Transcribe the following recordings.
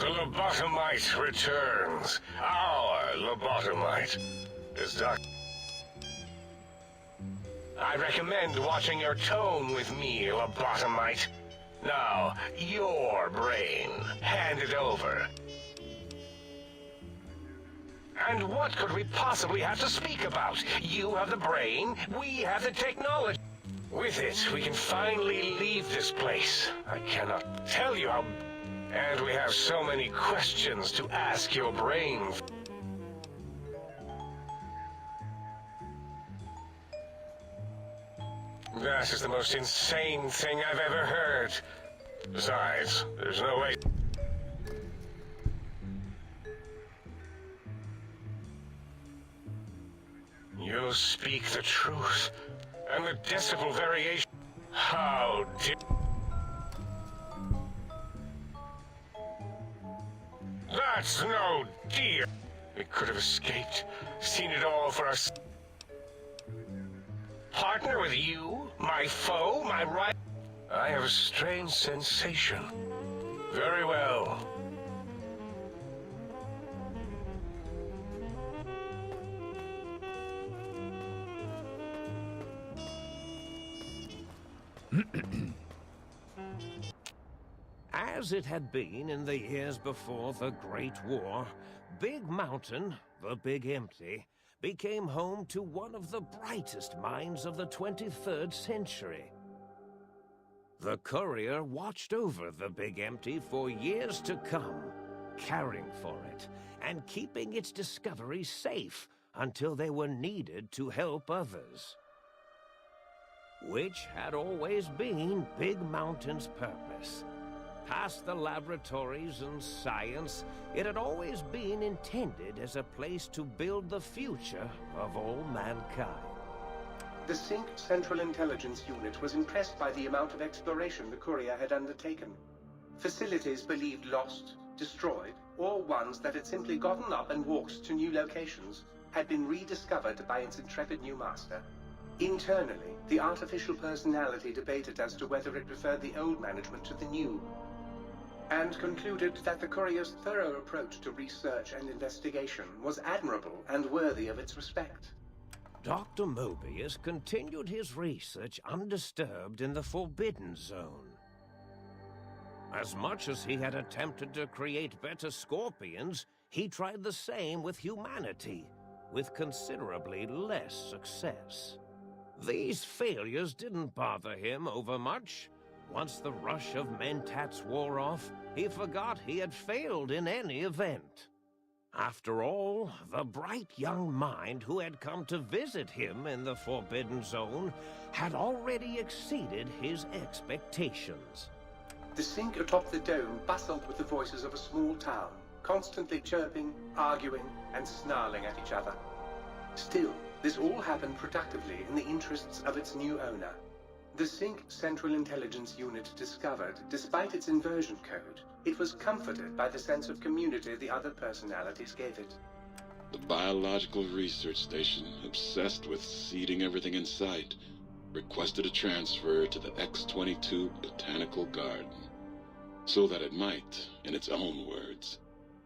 The lobotomite returns. Our lobotomite. Is Doc... I recommend watching your tone with me, lobotomite. Now, your brain. Hand it over. And what could we possibly have to speak about? You have the brain, we have the technology. With it, we can finally leave this place. I cannot tell you how... And we have so many questions to ask your brain. That is the most insane thing I've ever heard. Besides, there's no way... You speak the truth, and the decibel variation... How did... That's no deal! We could have escaped, seen it all for us. Partner with you, my foe, my right... I have a strange sensation. Very well. As it had been in the years before the Great War, Big Mountain, the Big Empty, became home to one of the brightest minds of the 23rd century. The courier watched over the Big Empty for years to come, caring for it and keeping its discoveries safe until they were needed to help others. Which had always been Big Mountain's purpose. Past the laboratories and science, it had always been intended as a place to build the future of all mankind. The Sync Central Intelligence Unit was impressed by the amount of exploration the courier had undertaken. Facilities believed lost, destroyed, or ones that had simply gotten up and walked to new locations had been rediscovered by its intrepid new master. Internally, the artificial personality debated as to whether it preferred the old management to the new, and concluded that the courier's thorough approach to research and investigation was admirable and worthy of its respect. Dr. Mobius continued his research undisturbed in the Forbidden Zone. As much as he had attempted to create better scorpions, he tried the same with humanity, with considerably less success. These failures didn't bother him overmuch. Once the rush of mentats wore off, he forgot he had failed in any event. After all, the bright young mind who had come to visit him in the Forbidden Zone had already exceeded his expectations. The Sync atop the dome bustled with the voices of a small town, constantly chirping, arguing, and snarling at each other. Still, this all happened productively in the interests of its new owner. The Sync Central Intelligence Unit discovered, despite its inversion code, it was comforted by the sense of community the other personalities gave it. The biological research station, obsessed with seeding everything in sight, requested a transfer to the X-22 Botanical Garden, so that it might, in its own words,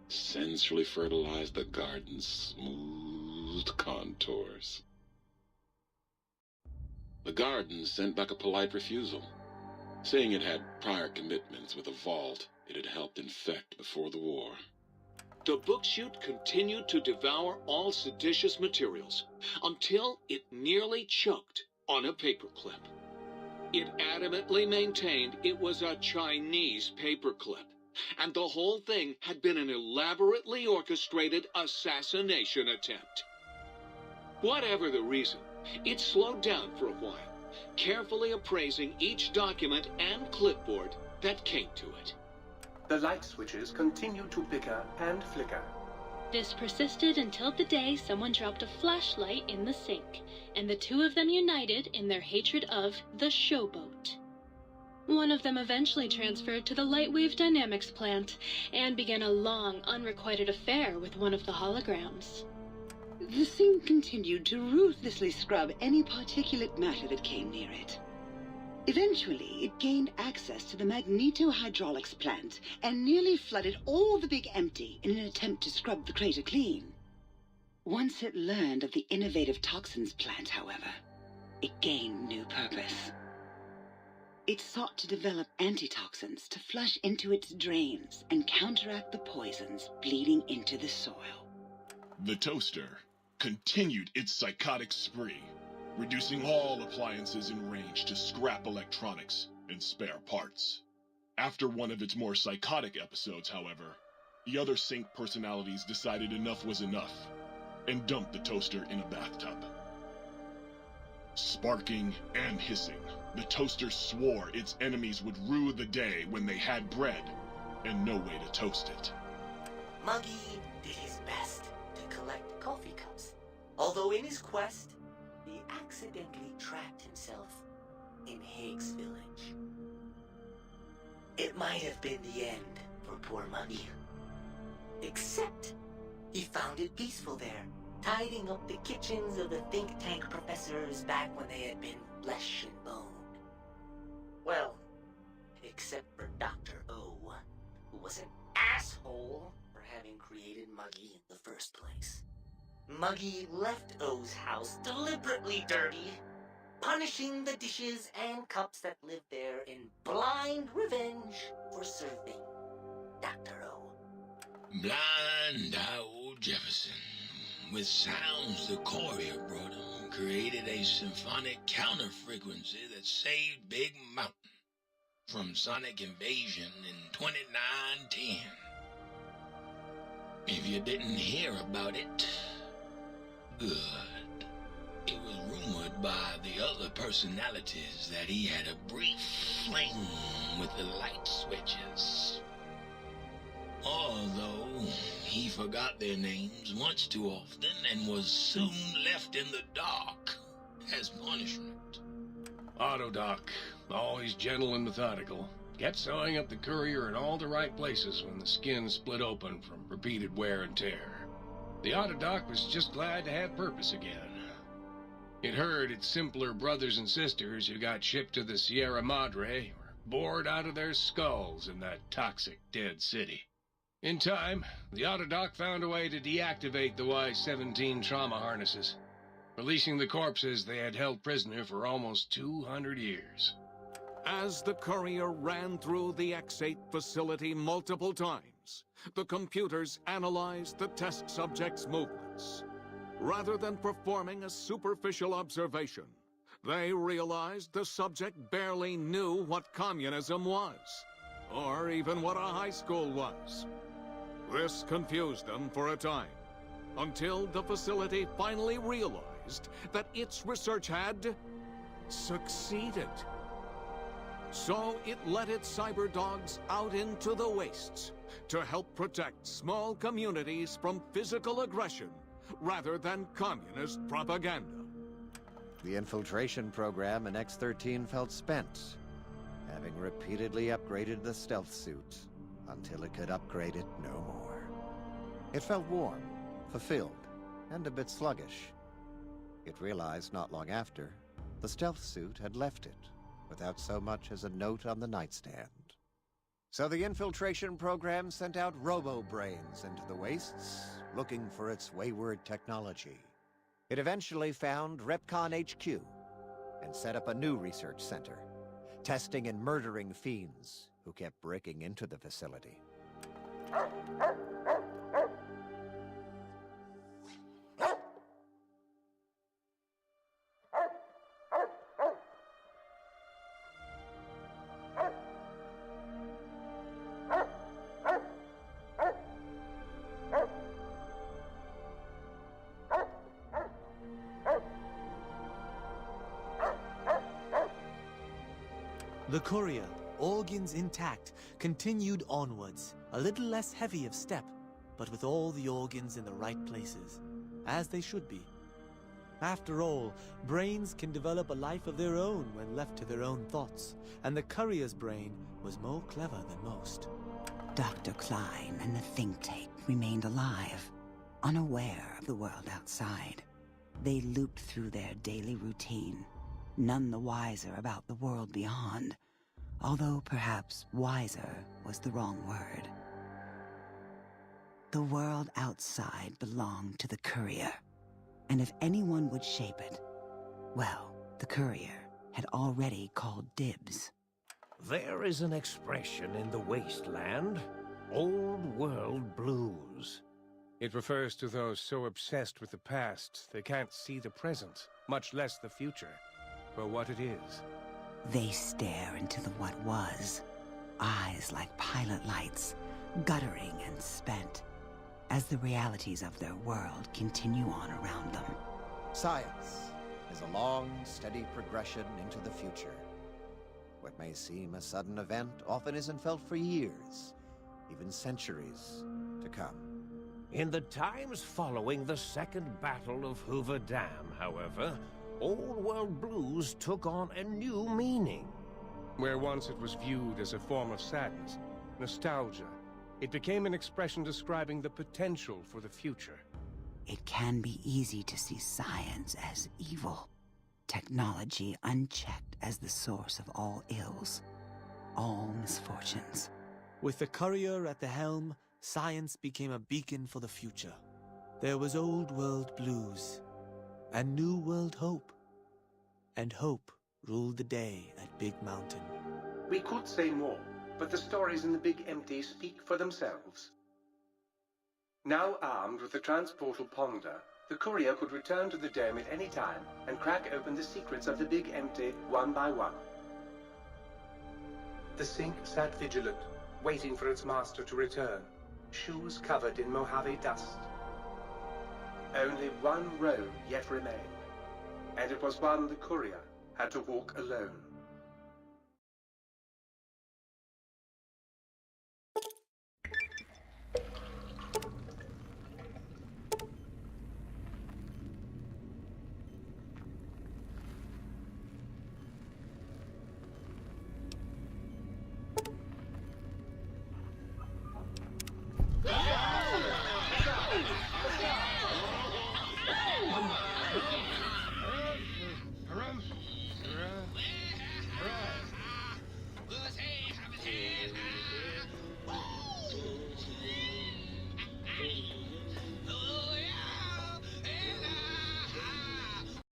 sensually fertilize the garden's smooth contours. The garden sent back a polite refusal, saying it had prior commitments with a vault it had helped infect before the war. The book chute continued to devour all seditious materials until it nearly choked on a paperclip. It adamantly maintained it was a Chinese paperclip, and the whole thing had been an elaborately orchestrated assassination attempt. Whatever the reason, it slowed down for a while, carefully appraising each document and clipboard that came to it. The light switches continued to bicker and flicker. This persisted until the day someone dropped a flashlight in the sink, and the two of them united in their hatred of the showboat. One of them eventually transferred to the Lightwave Dynamics plant, and began a long, unrequited affair with one of the holograms. The Sync continued to ruthlessly scrub any particulate matter that came near it. Eventually, it gained access to the magneto-hydraulics plant and nearly flooded all the big empty in an attempt to scrub the crater clean. Once it learned of the innovative toxins plant, however, it gained new purpose. It sought to develop antitoxins to flush into its drains and counteract the poisons bleeding into the soil. The toaster continued its psychotic spree, reducing all appliances in range to scrap electronics and spare parts. After one of its more psychotic episodes, however, the other Sync personalities decided enough was enough and dumped the toaster in a bathtub. Sparking and hissing, the toaster swore its enemies would rue the day when they had bread and no way to toast it. Muggy did his best to collect coffee cups, although in his quest, he accidentally trapped himself in Higgs Village. It might have been the end for poor Muggy. Except, he found it peaceful there, tidying up the kitchens of the think tank professors back when they had been flesh and bone. Well, except for Dr. O, who was an asshole for having created Muggy in the first place. Muggy left O's house deliberately dirty, punishing the dishes and cups that lived there in blind revenge for serving Dr. O. Blind old Jefferson, with sounds the courier brought him, created a symphonic counter-frequency that saved Big Mountain from sonic invasion in 2910. If you didn't hear about it, good. It was rumored by the other personalities that he had a brief fling with the light switches. Although he forgot their names once too often and was soon left in the dark as punishment. Autodoc, always gentle and methodical, kept sewing up the courier in all the right places when the skin split open from repeated wear and tear. The Autodoc was just glad to have purpose again. It heard its simpler brothers and sisters who got shipped to the Sierra Madre were bored out of their skulls in that toxic dead city. In time, the Autodoc found a way to deactivate the Y-17 trauma harnesses, releasing the corpses they had held prisoner for almost 200 years. As the courier ran through the X-8 facility multiple times, the computers analyzed the test subject's movements. Rather than performing a superficial observation, they realized the subject barely knew what communism was, or even what a high school was. This confused them for a time, until the facility finally realized that its research had succeeded. So it let its cyber dogs out into the wastes to help protect small communities from physical aggression rather than communist propaganda. The infiltration program in X-13 felt spent, having repeatedly upgraded the stealth suit until it could upgrade it no more. It felt warm, fulfilled, and a bit sluggish. It realized not long after, the stealth suit had left it, without so much as a note on the nightstand. So the infiltration program sent out robo-brains into the wastes, looking for its wayward technology. It eventually found Repcon HQ, and set up a new research center, testing and murdering fiends who kept breaking into the facility. The courier, organs intact, continued onwards, a little less heavy of step, but with all the organs in the right places, as they should be. After all, brains can develop a life of their own when left to their own thoughts, and the courier's brain was more clever than most. Dr. Klein and the think tank remained alive, unaware of the world outside. They looped through their daily routine, none the wiser about the world beyond, although perhaps wiser was the wrong word. The world outside belonged to the courier, and if anyone would shape it, well, the courier had already called dibs. There is an expression in the wasteland, old world blues. It refers to those so obsessed with the past they can't see the present, much less the future, for what it is. They stare into the what was, eyes like pilot lights, guttering and spent, as the realities of their world continue on around them. Science is a long, steady progression into the future. What may seem a sudden event often isn't felt for years, even centuries to come. In the times following the Second Battle of Hoover Dam, however, old world blues took on a new meaning. Where once it was viewed as a form of sadness, nostalgia, it became an expression describing the potential for the future. It can be easy to see science as evil, technology unchecked as the source of all ills, all misfortunes. With the courier at the helm, science became a beacon for the future. There was old world blues, and new world hope. And hope ruled the day at Big Mountain. We could say more, but the stories in the Big Empty speak for themselves. Now armed with the transportal Ponder, the courier could return to the dome at any time and crack open the secrets of the Big Empty one by one. The sink sat vigilant, waiting for its master to return, shoes covered in Mojave dust. Only one road yet remained, and it was one the courier had to walk alone.